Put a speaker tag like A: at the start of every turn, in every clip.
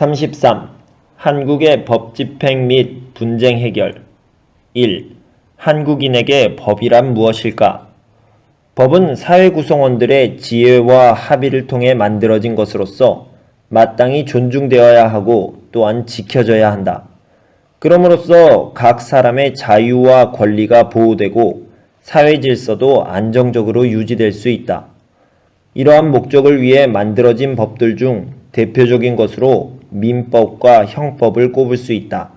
A: 33. 한국의 법 집행 및 분쟁 해결. 1. 한국인에게 법이란 무엇일까? 법은 사회 구성원들의 지혜와 합의를 통해 만들어진 것으로서 마땅히 존중되어야 하고 또한 지켜져야 한다. 그럼으로써 각 사람의 자유와 권리가 보호되고 사회 질서도 안정적으로 유지될 수 있다. 이러한 목적을 위해 만들어진 법들 중 대표적인 것으로 민법과 형법을 꼽을 수 있다.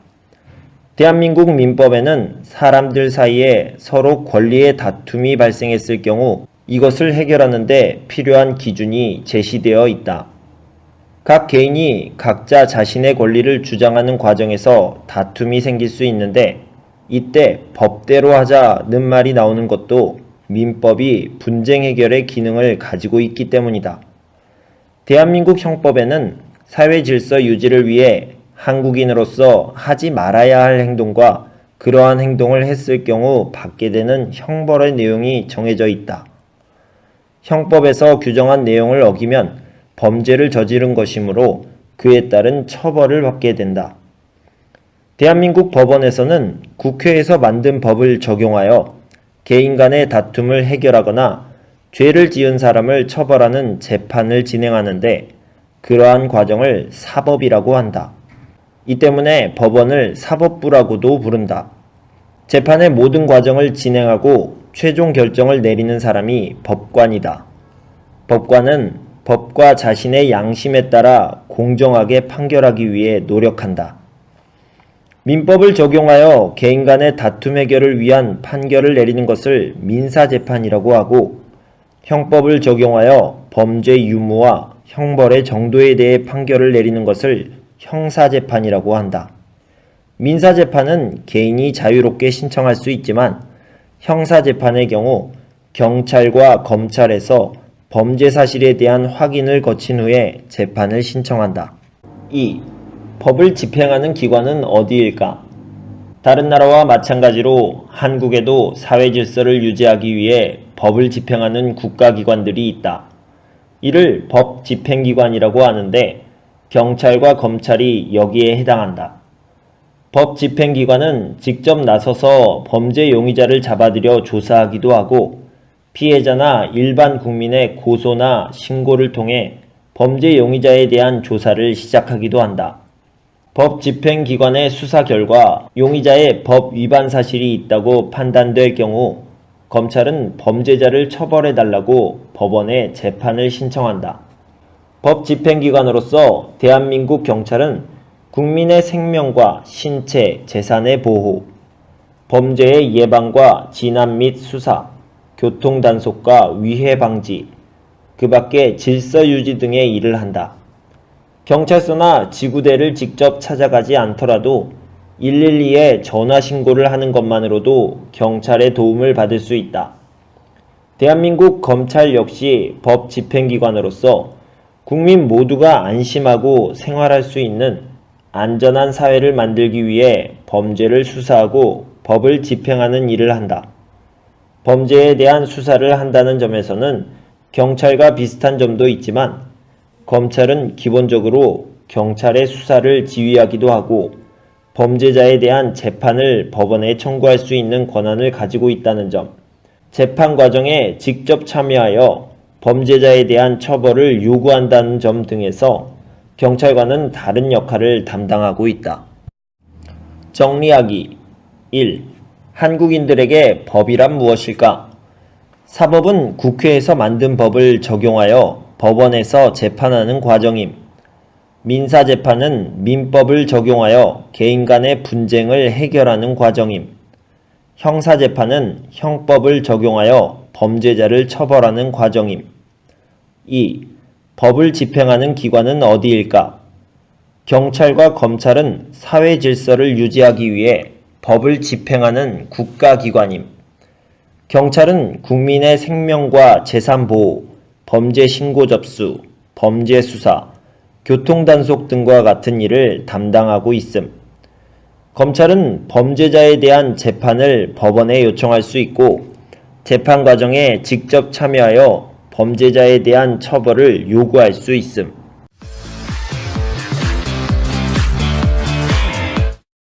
A: 대한민국 민법에는 사람들 사이에 서로 권리의 다툼이 발생했을 경우 이것을 해결하는 데 필요한 기준이 제시되어 있다. 각 개인이 각자 자신의 권리를 주장하는 과정에서 다툼이 생길 수 있는데 이때 법대로 하자는 말이 나오는 것도 민법이 분쟁 해결의 기능을 가지고 있기 때문이다. 대한민국 형법에는 사회 질서 유지를 위해 한국인으로서 하지 말아야 할 행동과 그러한 행동을 했을 경우 받게 되는 형벌의 내용이 정해져 있다. 형법에서 규정한 내용을 어기면 범죄를 저지른 것이므로 그에 따른 처벌을 받게 된다. 대한민국 법원에서는 국회에서 만든 법을 적용하여 개인 간의 다툼을 해결하거나 죄를 지은 사람을 처벌하는 재판을 진행하는데 그러한 과정을 사법이라고 한다. 이 때문에 법원을 사법부라고도 부른다. 재판의 모든 과정을 진행하고 최종 결정을 내리는 사람이 법관이다. 법관은 법과 자신의 양심에 따라 공정하게 판결하기 위해 노력한다. 민법을 적용하여 개인 간의 다툼 해결을 위한 판결을 내리는 것을 민사재판이라고 하고 형법을 적용하여 범죄 유무와 형벌의 정도에 대해 판결을 내리는 것을 형사재판이라고 한다. 민사재판은 개인이 자유롭게 신청할 수 있지만 형사재판의 경우 경찰과 검찰에서 범죄 사실에 대한 확인을 거친 후에 재판을 신청한다. 2. 법을 집행하는 기관은 어디일까? 다른 나라와 마찬가지로 한국에도 사회 질서를 유지하기 위해 법을 집행하는 국가기관들이 있다. 이를 법 집행기관이라고 하는데 경찰과 검찰이 여기에 해당한다. 법 집행기관은 직접 나서서 범죄 용의자를 잡아들여 조사하기도 하고 피해자나 일반 국민의 고소나 신고를 통해 범죄 용의자에 대한 조사를 시작하기도 한다. 법 집행기관의 수사 결과 용의자의 법 위반 사실이 있다고 판단될 경우 검찰은 범죄자를 처벌해달라고 법원에 재판을 신청한다. 법 집행기관으로서 대한민국 경찰은 국민의 생명과 신체, 재산의 보호, 범죄의 예방과 진압 및 수사, 교통단속과 위해 방지, 그 밖에 질서 유지 등의 일을 한다. 경찰서나 지구대를 직접 찾아가지 않더라도 112에 전화 신고를 하는 것만으로도 경찰의 도움을 받을 수 있다. 대한민국 검찰 역시 법 집행기관으로서 국민 모두가 안심하고 생활할 수 있는 안전한 사회를 만들기 위해 범죄를 수사하고 법을 집행하는 일을 한다. 범죄에 대한 수사를 한다는 점에서는 경찰과 비슷한 점도 있지만 검찰은 기본적으로 경찰의 수사를 지휘하기도 하고 범죄자에 대한 재판을 법원에 청구할 수 있는 권한을 가지고 있다는 점, 재판 과정에 직접 참여하여 범죄자에 대한 처벌을 요구한다는 점 등에서 경찰과는 다른 역할을 담당하고 있다. 정리하기 1. 한국인들에게 법이란 무엇일까? 사법은 국회에서 만든 법을 적용하여 법원에서 재판하는 과정임. 민사재판은 민법을 적용하여 개인 간의 분쟁을 해결하는 과정임. 형사재판은 형법을 적용하여 범죄자를 처벌하는 과정임. 2. 법을 집행하는 기관은 어디일까? 경찰과 검찰은 사회 질서를 유지하기 위해 법을 집행하는 국가기관임. 경찰은 국민의 생명과 재산 보호, 범죄 신고 접수, 범죄 수사, 교통단속 등과 같은 일을 담당하고 있음. 검찰은 범죄자에 대한 재판을 법원에 요청할 수 있고 재판 과정에 직접 참여하여 범죄자에 대한 처벌을 요구할 수 있음.